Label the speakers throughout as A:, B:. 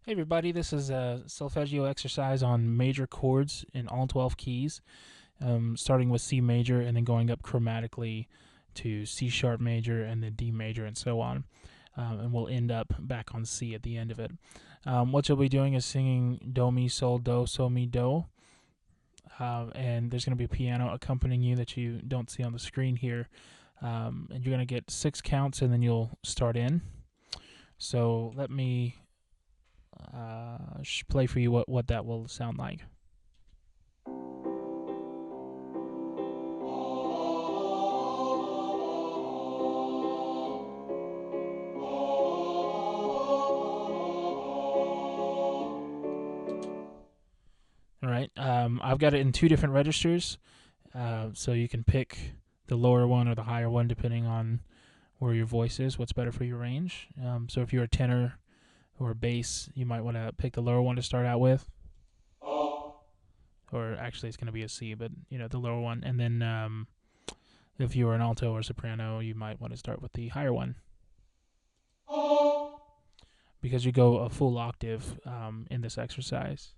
A: Hey everybody, this is a solfeggio exercise on major chords in all 12 keys, starting with C major and then going up chromatically to C sharp major and then D major and so on. And we'll end up back on C at the end of it. What you'll be doing is singing Do, Mi, Sol, Do, So, Mi, Do. And there's going to be a piano accompanying you that you don't see on the screen here. And you're going to get 6 counts and then you'll start in. So let me play for you what that will sound like. All right. I've got it in 2 different registers, so you can pick the lower one or the higher one depending on where your voice is, what's better for your range. So if you're a tenor or a bass, you might want to pick the lower one to start out with. Or actually, it's going to be a C, but the lower one. And then if you are an alto or soprano, you might want to start with the higher one because you go a full octave in this exercise.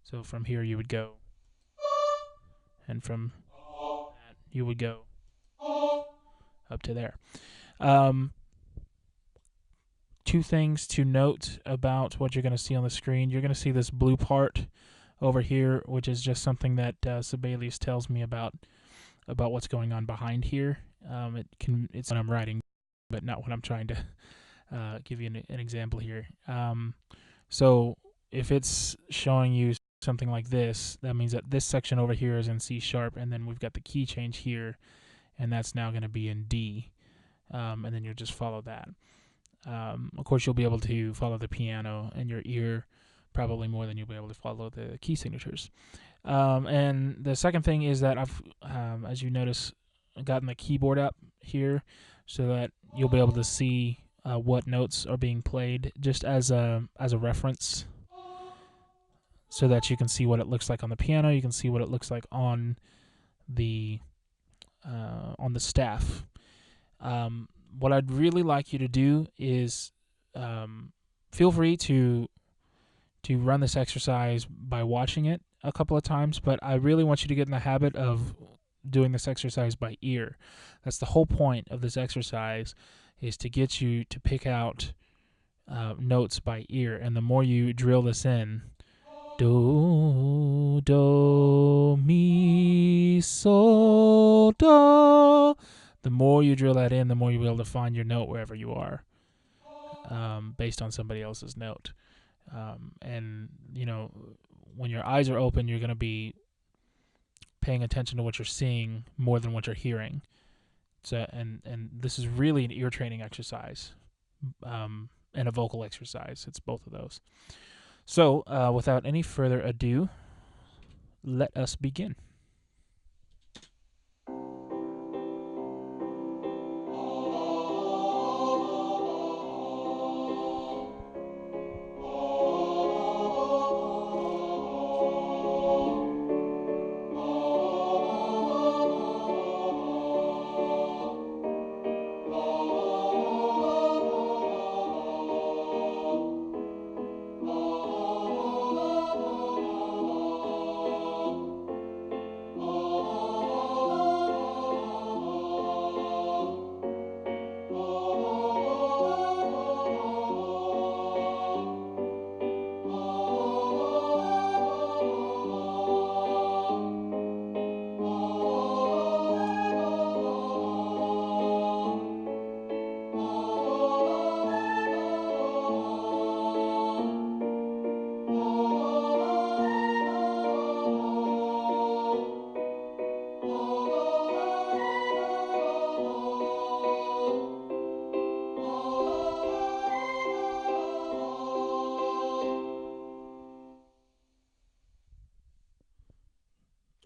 A: So from here you would go, and from that you would go up to there. Um, 2 things to note about what you're going to see on the screen. You're going to see this blue part over here, which is just something that Sibelius tells me about what's going on behind here. It's what I'm writing, but not what I'm trying to give you an example here. So if it's showing you something like this, that means that this section over here is in C sharp, and then we've got the key change here, and that's now going to be in D, and then you'll just follow that. Of course, you'll be able to follow the piano in your ear probably more than you'll be able to follow the key signatures. And the second thing is that I've, as you notice, gotten the keyboard up here so that you'll be able to see what notes are being played just as a reference, so that you can see what it looks like on the piano. You can see what it looks like on the staff. What I'd really like you to do is feel free to run this exercise by watching it a couple of times, but I really want you to get in the habit of doing this exercise by ear. That's the whole point of this exercise, is to get you to pick out notes by ear, and the more you drill this in, do, do, mi, sol, do, the more you drill that in, the more you'll be able to find your note wherever you are, based on somebody else's note. And when your eyes are open, you're going to be paying attention to what you're seeing more than what you're hearing. So, and this is really an ear training exercise, and a vocal exercise. It's both of those. So, without any further ado, let us begin.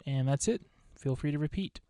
A: And that's it. Feel free to repeat.